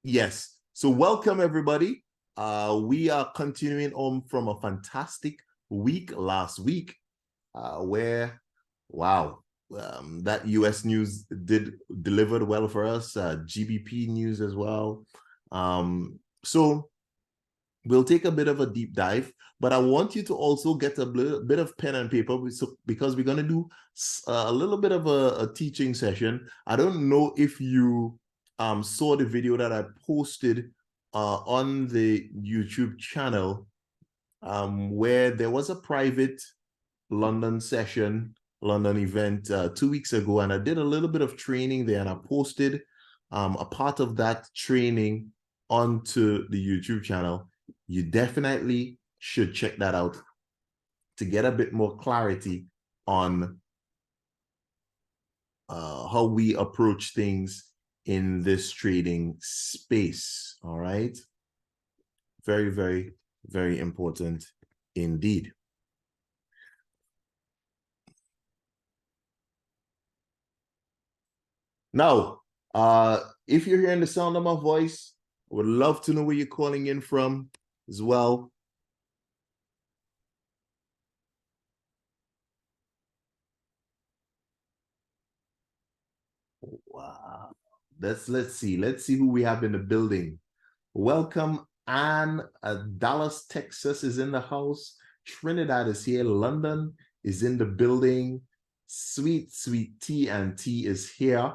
Yes. So welcome everybody. We are continuing on from a fantastic week last week, where, wow, that US news delivered well for us. GBP news as well. So we'll take a bit of a deep dive, but I want you to also get a bit of pen and paper because we're going to do a little bit of a teaching session. I don't know if you saw the video that I posted on the YouTube channel, where there was a private London session, London event 2 weeks ago, and I did a little bit of training there, and I posted a part of that training onto the YouTube channel. You definitely should check that out to get a bit more clarity on how we approach things in this trading space. All right. Very, very, very important indeed. Now, if you're hearing the sound of my voice, I would love to know where you're calling in from as well. Wow. Let's see who we have in the building. Welcome, Anne. Dallas, Texas is in the house. Trinidad is here. London is in the building. Sweet T and T is here.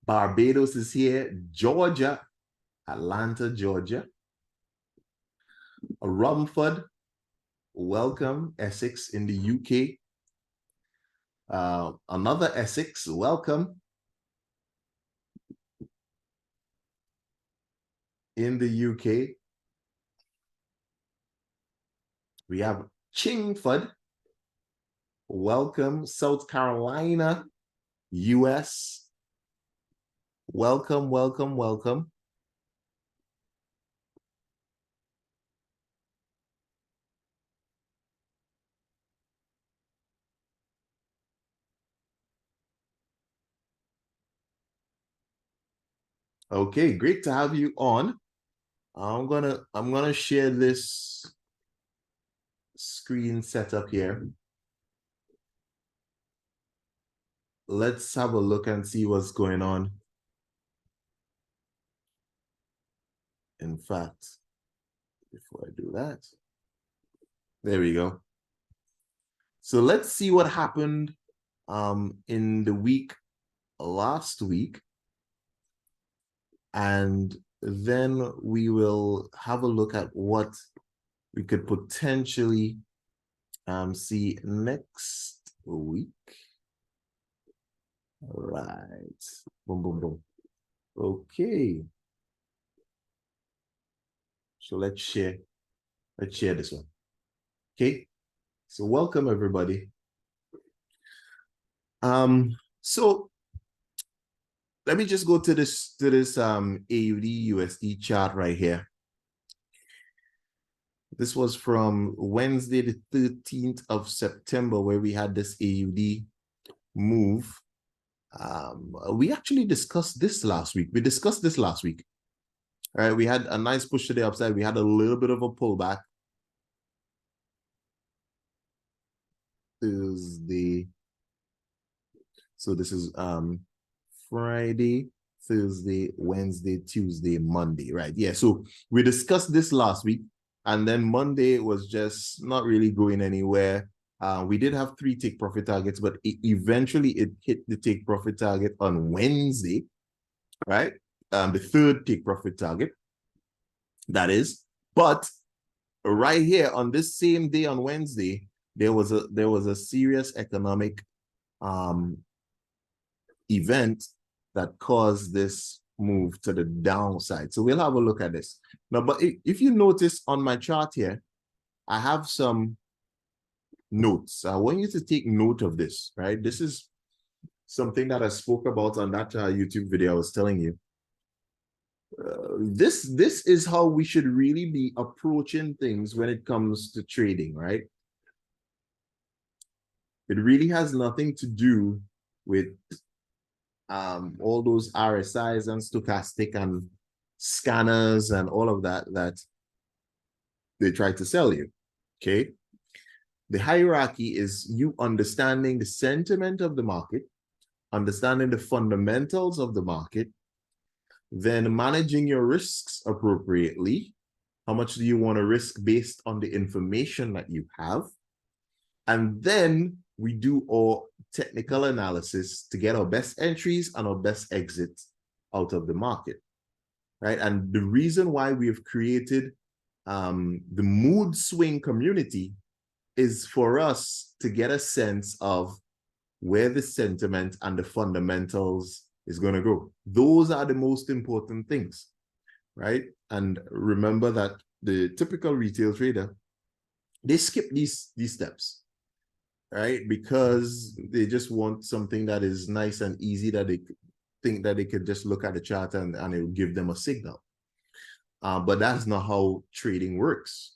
Barbados is here. Georgia, Atlanta, Georgia. Rumford, welcome. Essex in the UK. Another Essex, welcome. In the UK, we have Chingford, welcome. South Carolina, US, welcome, welcome, welcome. Okay, great to have you on. I'm gonna share this screen setup here. Let's have a look and see what's going on. In fact, before I do that, there we go. So let's see what happened in the week last week, and then we will have a look at what we could potentially see next week. All right. Boom, boom, boom. Okay. So let's share this one. Okay. So welcome everybody. So let me just go to this AUD USD chart right here. This was from Wednesday, the 13th of September, where we had this AUD move. We actually discussed this last week. We discussed this last week. All right, we had a nice push to the upside. We had a little bit of a pullback. Thursday. So this is Friday, Thursday, Wednesday, Tuesday, Monday, right? Yeah, so we discussed this last week, and then Monday was just not really going anywhere. We did have 3 take profit targets, but eventually it hit the take profit target on Wednesday, right? The 3rd take profit target, that is. But right here on this same day on Wednesday, there was a serious economic event that caused this move to the downside. So we'll have a look at this now. But if you notice on my chart here, I have some notes. I want you to take note of this, right? This is something that I spoke about on that YouTube video I was telling you. This is how we should really be approaching things when it comes to trading, right? It really has nothing to do with all those RSIs and stochastic and scanners and all of that that they try to sell you, okay? The hierarchy is you understanding the sentiment of the market, understanding the fundamentals of the market, then managing your risks appropriately. How much do you want to risk based on the information that you have? And then we do our technical analysis to get our best entries and our best exits out of the market, right? And the reason why we have created the mood swing community is for us to get a sense of where the sentiment and the fundamentals is going to go. Those are the most important things, right? And remember that the typical retail trader, they skip these steps, right? Because they just want something that is nice and easy, that they think that they could just look at the chart and it will give them a signal. But that's not how trading works.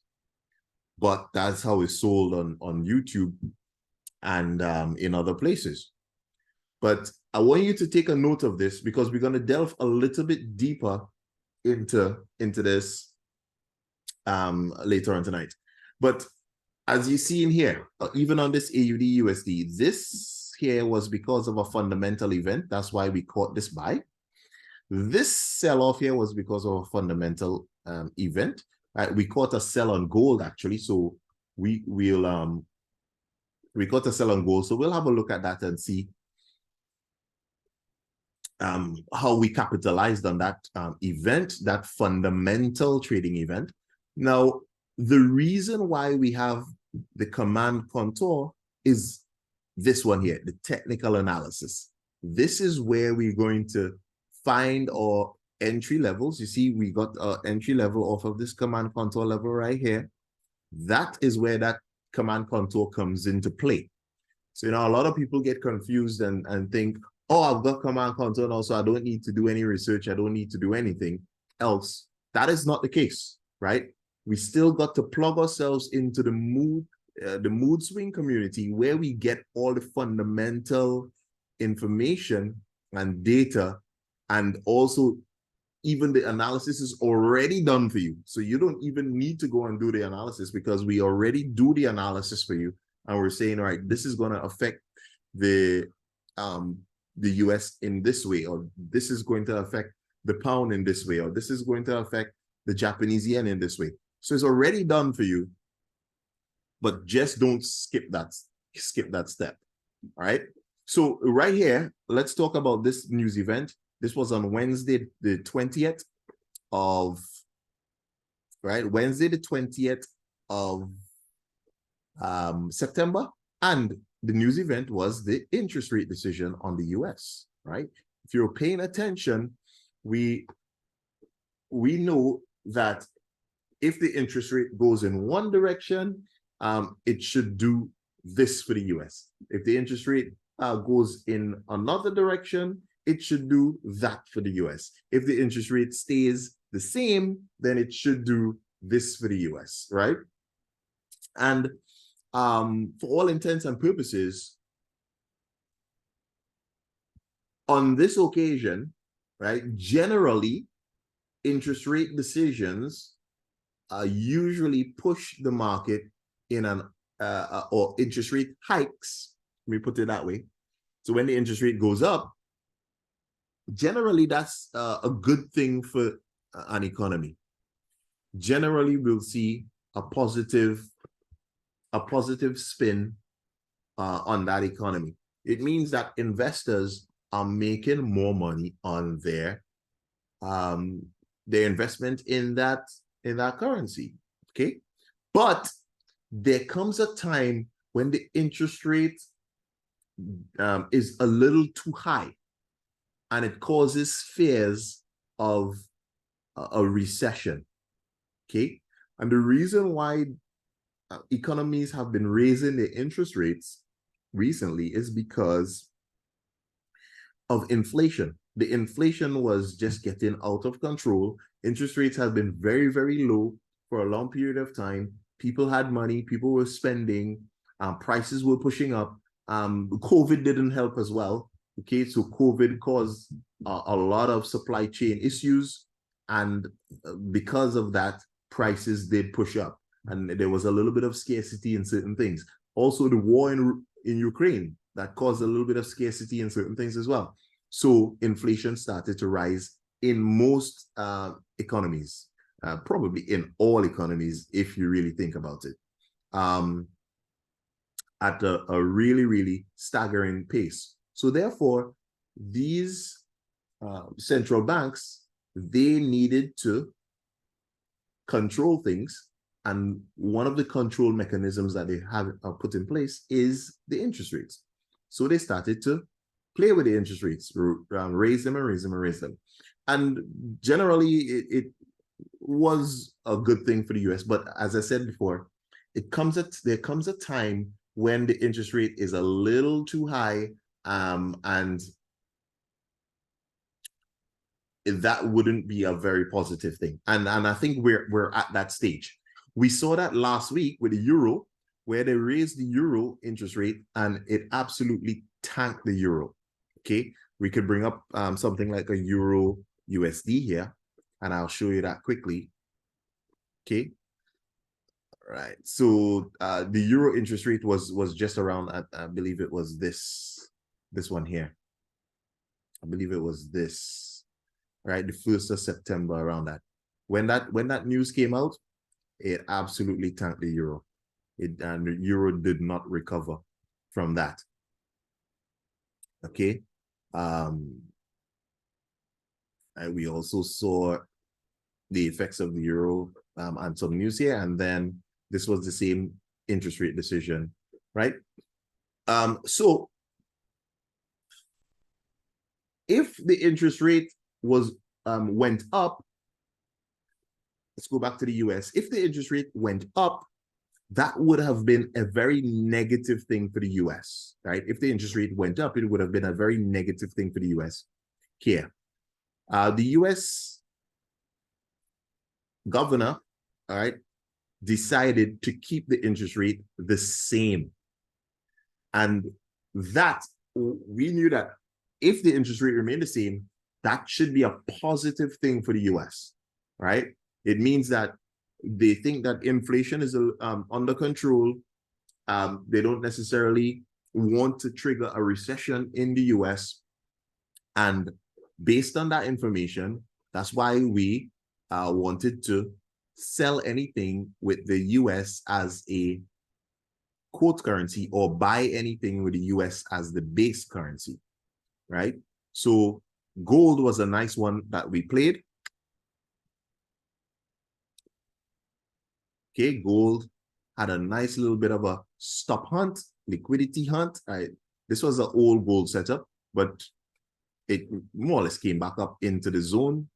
But that's how it's sold on YouTube and in other places. But I want you to take a note of this because we're going to delve a little bit deeper into this later on tonight. But as you see in here, even on this AUD USD, this here was because of a fundamental event. That's why we caught this buy. This sell-off here was because of a fundamental event. We caught a sell on gold actually, so we caught a sell on gold. So we'll have a look at that and see how we capitalized on that event, that fundamental trading event. Now, the reason why we have the command contour is this one here, the technical analysis. This is where we're going to find our entry levels. You see, we got our entry level off of this command contour level right here. That is where that command contour comes into play. So, you know, a lot of people get confused and think, oh, I've got command contour now, so I don't need to do any research. I don't need to do anything else. That is not the case, right? We still got to plug ourselves into the mood swing community where we get all the fundamental information and data, and also even the analysis is already done for you. So you don't even need to go and do the analysis because we already do the analysis for you. And we're saying, all right, this is going to affect the US in this way, or this is going to affect the pound in this way, or this is going to affect the Japanese yen in this way. So it's already done for you, but just don't skip that step. All right. So right here, let's talk about this news event. This was on Wednesday, the 20th of, right? Wednesday, the 20th of September. And the news event was the interest rate decision on the US, right? If you're paying attention, we know that if the interest rate goes in one direction, it should do this for the US. If the interest rate goes in another direction, it should do that for the US. If the interest rate stays the same, then it should do this for the US, right? And for all intents and purposes, on this occasion, right, generally, interest rate decisions usually push the market in an, or interest rate hikes, let me put it that way. So when the interest rate goes up, generally that's a good thing for an economy. Generally, we'll see a positive spin on that economy. It means that investors are making more money on their investment in that currency. Okay, but there comes a time when the interest rate is a little too high, and it causes fears of a recession. Okay, and the reason why economies have been raising their interest rates recently is because of inflation. The inflation was just getting out of control. Interest rates have been very, very low for a long period of time. People had money, people were spending, prices were pushing up. COVID didn't help as well. Okay, so COVID caused a lot of supply chain issues, and because of that, prices did push up, and there was a little bit of scarcity in certain things. Also, the war in Ukraine that caused a little bit of scarcity in certain things as well. So inflation started to rise in most economies, probably in all economies, if you really think about it, at a really, really staggering pace. So therefore, these central banks, they needed to control things. And one of the control mechanisms that they have put in place is the interest rates. So they started to play with the interest rates, raise them and raise them and raise them. And generally, it was a good thing for the US. But as I said before, there comes a time when the interest rate is a little too high, and that wouldn't be a very positive thing. And I think we're at that stage. We saw that last week with the euro, where they raised the euro interest rate and it absolutely tanked the euro. Okay, we could bring up something like a euro USD here, and I'll show you that quickly. Okay. Right. So the euro interest rate was just around, I believe it was this one here. I believe it was this, right? The 1st of September, around that. When that news came out, it absolutely tanked the euro. And the euro did not recover from that. Okay. And we also saw the effects of the euro and some news here, and then this was the same interest rate decision, right? So if the interest rate was went up, let's go back to the US. If the interest rate went up, that would have been a very negative thing for the US, right? If the interest rate went up, it would have been a very negative thing for the US. Here, the US governor, all right, decided to keep the interest rate the same. And that, we knew that if the interest rate remained the same, that should be a positive thing for the US, right? It means that they think that inflation is under control. They don't necessarily want to trigger a recession in the US. And based on that information, that's why we wanted to sell anything with the US as a quote currency, or buy anything with the US as the base currency, right? So gold was a nice one that we played. Okay, gold had a nice little bit of a stop hunt, liquidity hunt. Right? This was an old gold setup, but it more or less came back up into the zone,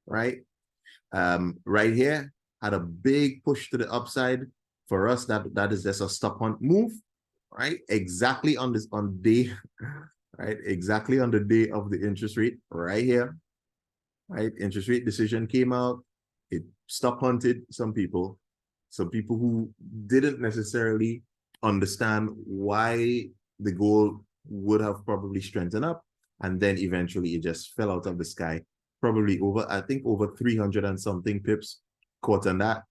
right? Right here had a big push to the upside. For us, that is just a stop hunt move, right? Exactly on day, right? Exactly on the day of the interest rate, right here, right? Interest rate decision came out. It stop hunted some people who didn't necessarily understand why the gold would have probably strengthened up, and then eventually it just fell out of the sky. Probably I think over 300 and something pips caught on that.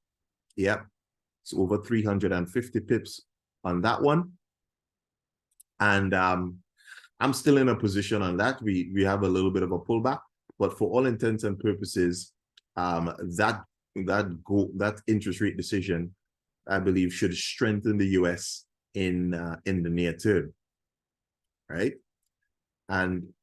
Yep. So over 350 pips on that one. And I'm still in a position on that. We have a little bit of a pullback, but for all intents and purposes, that interest rate decision, I believe, should strengthen the US in the near term, right? And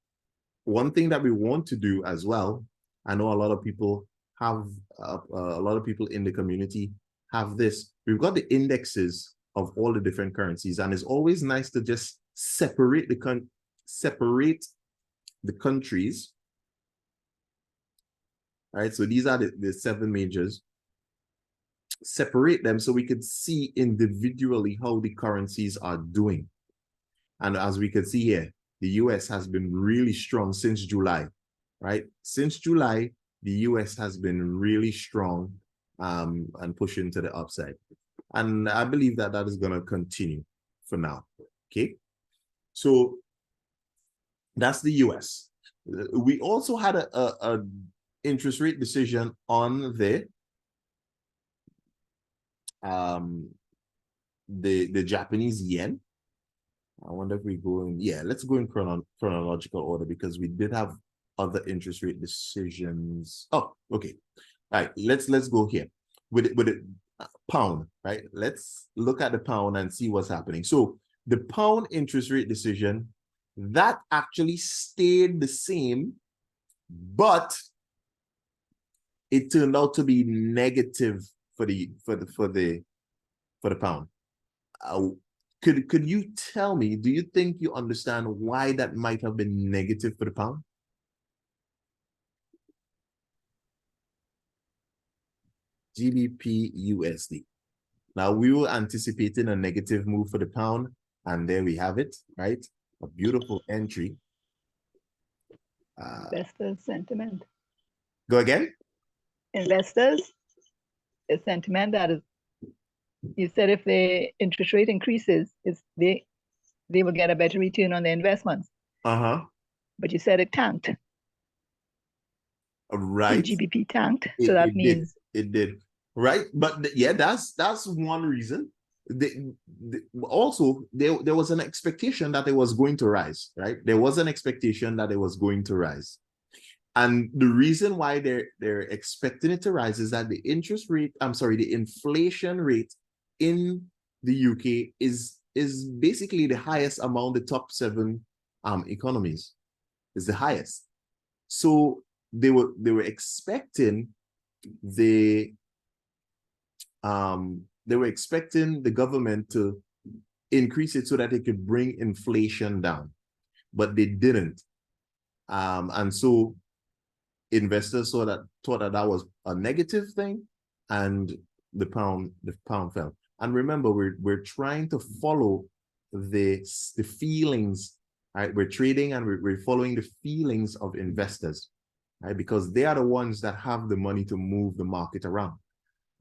one thing that we want to do as well, I know a lot of people have, a lot of people in the community have this. We've got the indexes of all the different currencies, and it's always nice to just separate the countries. All right, so these are the 7 majors. Separate them so we could see individually how the currencies are doing. And as we can see here, the US has been really strong since July, right? Since July, the US has been really strong and pushing to the upside. And I believe that is going to continue for now, okay? So That's the US. We also had a interest rate decision on the Japanese yen. I wonder if we go in, yeah, let's go in chronological order because we did have other interest rate decisions. Oh, okay. All right, let's go here with the pound, right? Let's look at the pound and see what's happening. So the pound interest rate decision, that actually stayed the same, but it turned out to be negative for the pound. Could you tell me, do you think you understand why that might have been negative for the pound? GBP USD. Now we were anticipating a negative move for the pound, and there we have it, right? A beautiful entry. Investors' sentiment. Go again? Investors' sentiment that is, you said if the interest rate increases, they will get a better return on their investments. Uh-huh. But you said it tanked. Right. GBP tanked. So that means it did. Right. But yeah, that's one reason. Also, there was an expectation that it was going to rise, right? There was an expectation that it was going to rise. And the reason why they're expecting it to rise is that the interest rate, the inflation rate in the UK is basically the highest among the top 7 economies. Is the highest. So they were expecting the government to increase it so that they could bring inflation down, but they didn't. And so investors thought that was a negative thing, and the pound fell. And remember, we're trying to follow the feelings, right? We're trading and we're following the feelings of investors, right? Because they are the ones that have the money to move the market around.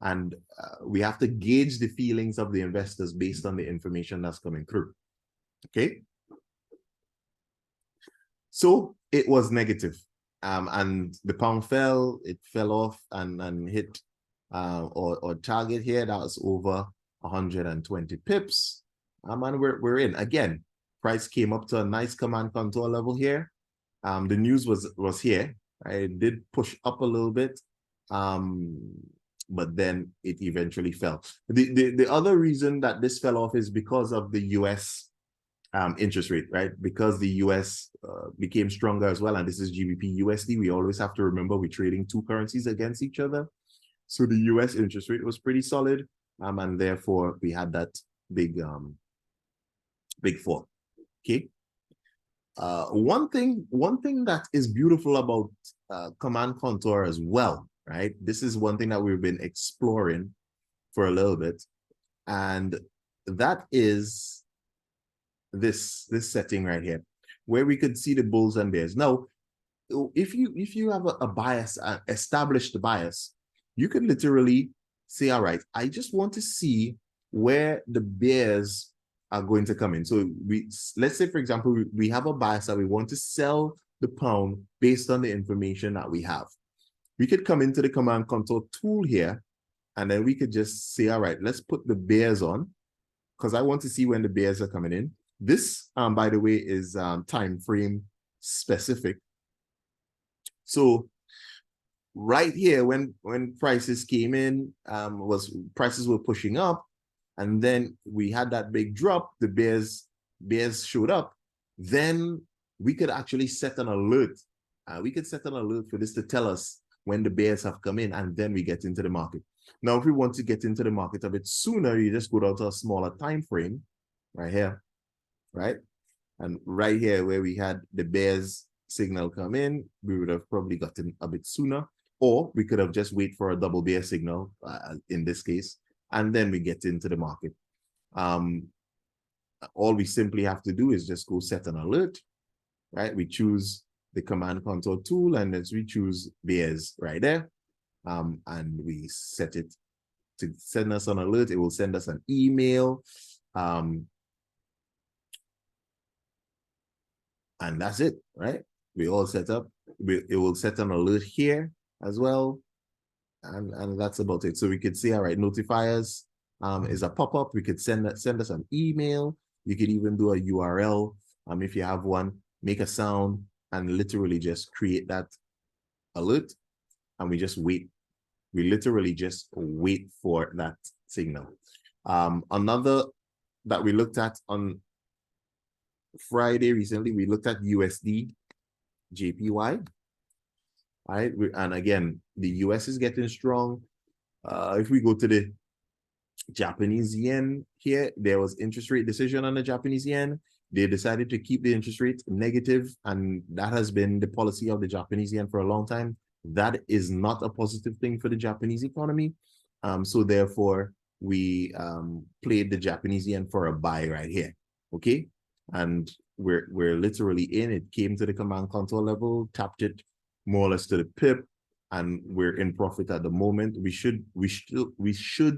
And we have to gauge the feelings of the investors based on the information that's coming through. Okay. So it was negative. And the pound fell, it fell off and hit or target here that was over 120 pips. And we're in. Again, price came up to a nice command contour level here. The news was here. Right? It did push up a little bit, but then it eventually fell. The other reason that this fell off is because of the US interest rate, right? Because the US became stronger as well, and this is GBP USD. We always have to remember we're trading 2 currencies against each other. So the US interest rate was pretty solid, and therefore we had that big fall. Okay. One thing that is beautiful about command contour as well, right? This is one thing that we've been exploring for a little bit, and that is this setting right here, where we could see the bulls and bears. Now, if you have a bias, established bias, you can literally say, all right, I just want to see where the bears are going to come in. So let's say, for example, we have a bias that we want to sell the pound based on the information that we have. We could come into the command contour tool here, and then we could just say, all right, let's put the bears on, because I want to see when the bears are coming in. This, by the way, is time frame specific. So right here, when prices came in, prices were pushing up, and then we had that big drop. The bears showed up. Then we could actually set an alert. We could set an alert for this to tell us when the bears have come in, and then we get into the market. Now, if we want to get into the market a bit sooner, you just go down to a smaller time frame right here, right? And right here where we had the bears signal come in, we would have probably gotten a bit sooner, or we could have just wait for a double bear signal in this case, and then we get into the market. All we simply have to do is just go set an alert, right? We choose the command contour tool, and then we choose bears right there, and we set it to send us an alert. It will send us an email. And that's it, right? We all set up. It will set an alert here as well. And that's about it. So we could see, all right, notifiers is a pop-up. We could send us an email. You could even do a URL if you have one, make a sound and literally just create that alert. And we just wait. We literally just wait for that signal. Another that we looked at on Friday recently, we looked at USD JPY. Right, and again, the US is getting strong. If we go to the Japanese yen here, there was interest rate decision on the Japanese yen. They decided to keep the interest rate negative, and that has been the policy of the Japanese yen for a long time. That is not a positive thing for the Japanese economy. So therefore, we played the Japanese yen for a buy right here. Okay, and we're literally in. It came to the command control level, tapped it more or less to the pip, and we're in profit at the moment. We should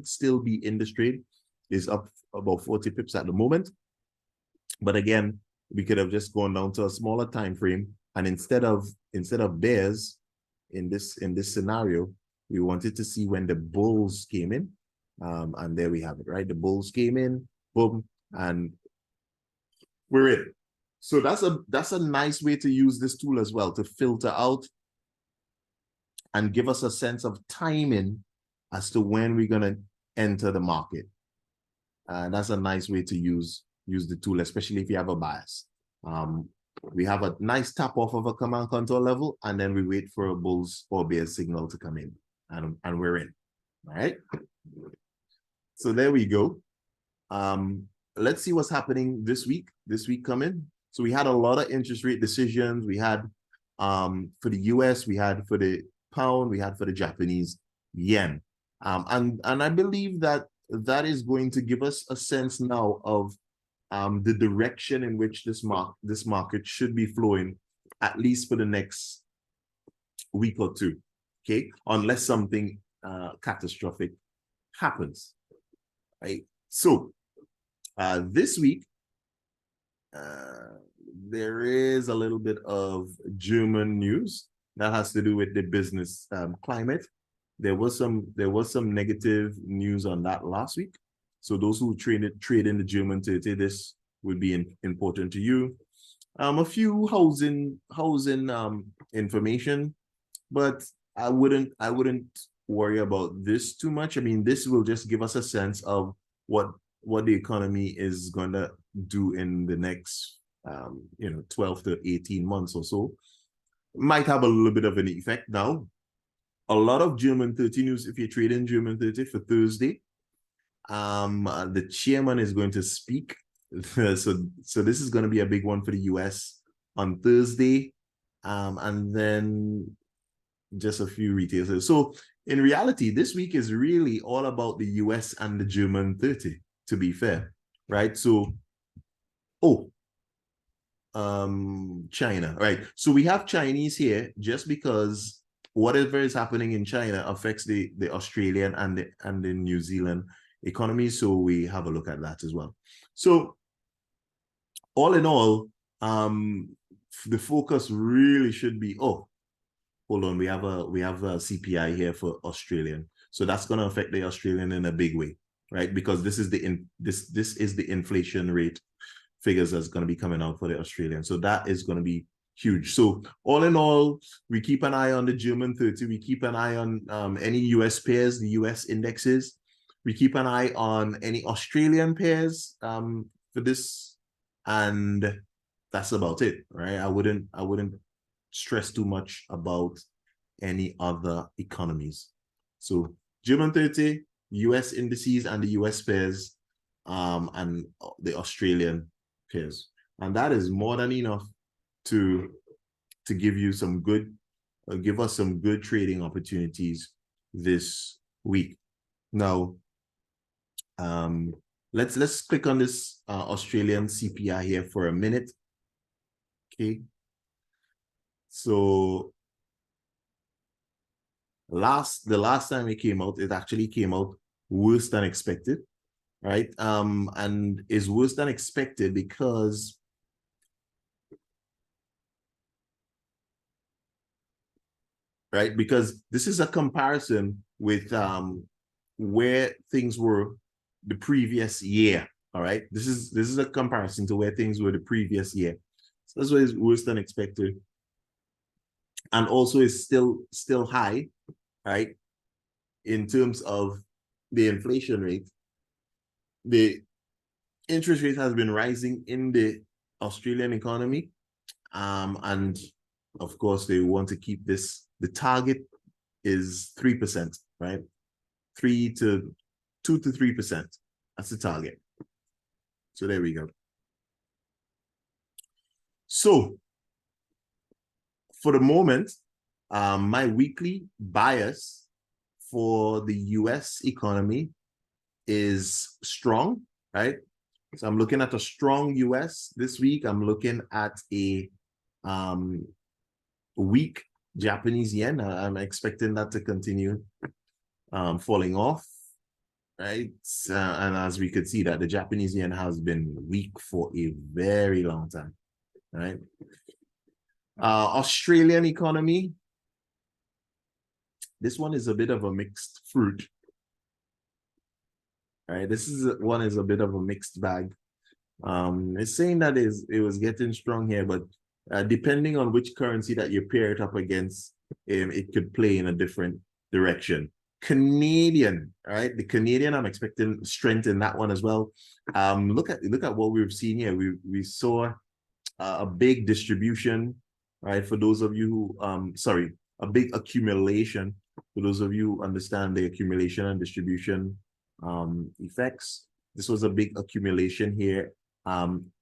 still be in this trade. Is up about 40 pips at the moment. But again, we could have just gone down to a smaller time frame, and instead of bears in this scenario, we wanted to see when the bulls came in, and there we have it, right? The bulls came in, boom, and we're in. So that's a nice way to use this tool as well, to filter out and give us a sense of timing as to when we're gonna enter the market. That's a nice way to use the tool, especially if you have a bias. We have a nice tap off of a command control level, and then we wait for a bulls or bears signal to come in, and we're in. All right. So there we go. Let's see what's happening this week. This week coming. So we had a lot of interest rate decisions. We had for the US, we had for the pound, we had for the Japanese yen. And I believe that is going to give us a sense now of the direction in which this market should be flowing, at least for the next week or two, okay? Unless something catastrophic happens, right? So this week, there is a little bit of German news that has to do with the business climate. There was some negative news on that last week. So those who trade in the German 30, this would be important to you. A few housing information, but I wouldn't worry about this too much. I mean, this will just give us a sense of what the economy is going to do in the next 12 to 18 months or so. Might have a little bit of an effect now. A lot of German 30 news, if you trade in German 30 for Thursday, the chairman is going to speak. So this is going to be a big one for the US on Thursday, and then just a few retailers. So in reality, this week is really all about the US and the German 30, to be fair, right? So, China, right? So we have Chinese here just because whatever is happening in China affects the Australian and the New Zealand economy. So we have a look at that as well. So all in all, the focus really should be, hold on, we have a CPI here for Australian. So that's going to affect the Australian in a big way, right? Because this is the inflation rate figures that's going to be coming out for the Australian. So that is going to be huge. So all in all, we keep an eye on the German 30. We keep an eye on any US pairs, the US indexes. We keep an eye on any Australian pairs for this, and that's about it, right? I wouldn't stress too much about any other economies. So German 30, US indices and the US pairs, and the Australian pairs. And that is more than enough to give you some good, give us some good trading opportunities this week. Now, let's click on this Australian CPI here for a minute. Okay. So the last time it came out, it actually came out worse than expected, right? And is worse than expected because right? Because this is a comparison with where things were the previous year. All right, this is a comparison to where things were the previous year. So that's why it's worse than expected, and also is still high, right? In terms of the inflation rate, the interest rate has been rising in the Australian economy, and of course they want to keep this. The target is 3%, right? 2 to 3%. That's the target. So there we go. So for the moment, my weekly bias for the US economy is strong, right? So I'm looking at a strong US this week. I'm looking at a weak Japanese yen. I'm expecting that to continue falling off, right? And as we could see that the Japanese yen has been weak for a very long time, right? Australian economy. This one is a bit of a mixed fruit, right? This one is a bit of a mixed bag. It's saying that it was getting strong here, but depending on which currency that you pair it up against, it could play in a different direction. Canadian, right? The Canadian, I'm expecting strength in that one as well. Look at what we've seen here. We saw a big distribution, right? For those of you who, a big accumulation. For those of you who understand the accumulation and distribution effects, this was a big accumulation here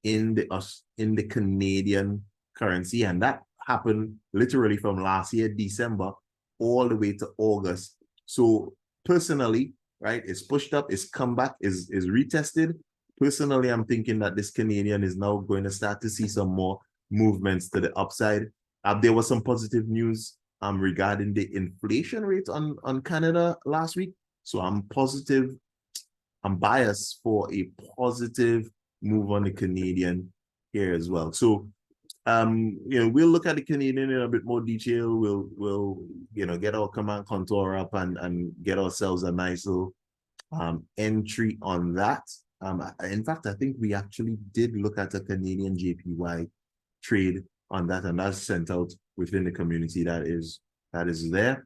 in the Canadian currency, and that happened literally from last year December all the way to August. So personally, right, it's pushed up, it's come back, is retested. Personally, I'm thinking that this Canadian is now going to start to see some more movements to the upside. There was some positive news regarding the inflation rate on Canada last week. So I'm positive, I'm biased for a positive move on the Canadian here as well. So we'll look at the Canadian in a bit more detail. We'll get our command contour up and get ourselves a nice little entry on that. In fact, I think we actually did look at a Canadian JPY trade on that, and that's sent out within the community that is there.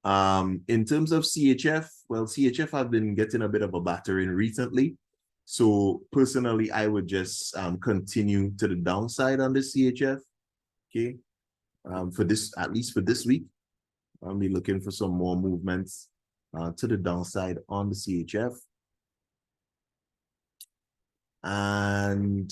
In terms of CHF, well, CHF have been getting a bit of a battering recently. So personally, I would just continue to the downside on the CHF. Okay. At least for this week, I'll be looking for some more movements to the downside on the CHF. And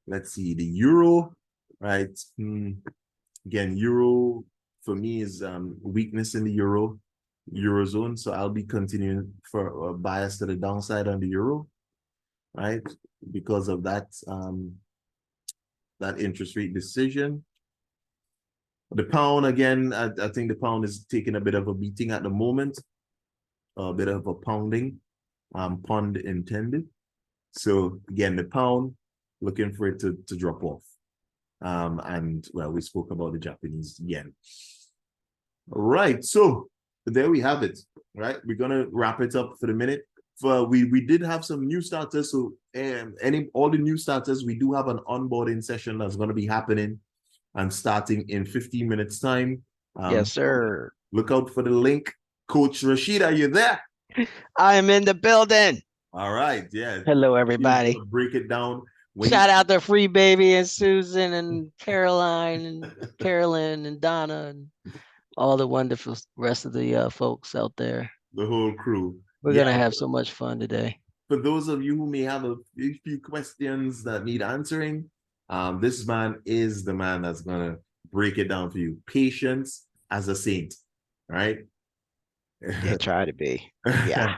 let's see, the euro, right? Again, euro for me is weakness in the eurozone. So I'll be continuing for a bias to the downside on the euro, right? Because of that, that interest rate decision. The pound, again, I think the pound is taking a bit of a beating at the moment, a bit of a pounding, pun intended. So again, the pound, looking for it to drop off. And well, we spoke about the Japanese yen. All right, so there we have it, right? We're gonna wrap it up for the minute. We did have some new starters, so all the new starters, we do have an onboarding session that's going to be happening and starting in 15 minutes time. Yes, sir. Look out for the link. Coach Rashid, are you there? I am in the building. All right, yeah. Hello, everybody. Break it down. Shout out to Free Baby and Susan and Caroline and Carolyn and Donna and all the wonderful rest of the folks out there. The whole crew. We're going to have so much fun today. For those of you who may have a few questions that need answering, this man is the man that's going to break it down for you. Patience as a saint, right? Yeah, try to be. Yeah.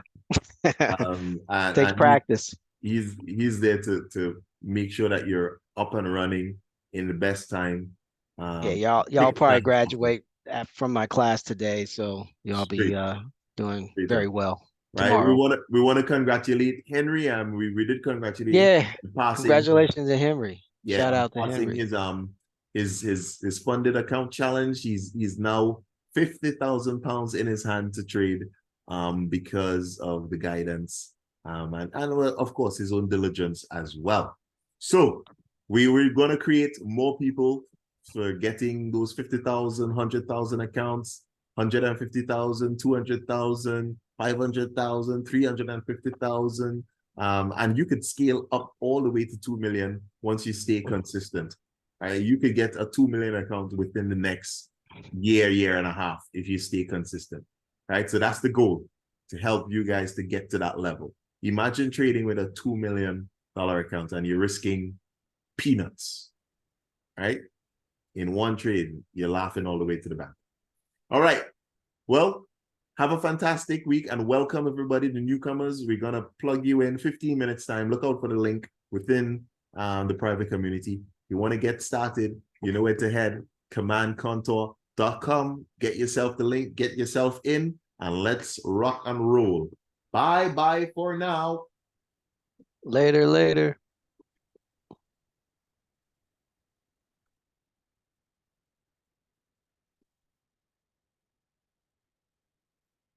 Takes practice. He's there to make sure that you're up and running in the best time. Yeah, y'all probably graduate from my class today, so y'all be doing very well. Right, tomorrow. we want to congratulate Henry, and we did congratulate. Yeah, congratulations to Henry. Yeah, shout out to passing Henry. his funded account challenge. He's now £50,000 in his hand to trade because of the guidance and well, of course his own diligence as well. So we're going to create more people for getting those 50,000, 100,000 accounts, 150,000, 200,000, 500,000, 350,000. And you could scale up all the way to 2 million once you stay consistent. Right? You could get a 2 million account within the next year and a half if you stay consistent. Right? So that's the goal, to help you guys to get to that level. Imagine trading with a $2 million account and you're risking peanuts. Right? In one trade, you're laughing all the way to the bank. All right. Well, have a fantastic week and welcome everybody, the newcomers. We're going to plug you in 15 minutes time. Look out for the link within the private community. You want to get started, you know where to head, commandcontour.com. Get yourself the link, get yourself in, and let's rock and roll. Bye-bye for now. Later.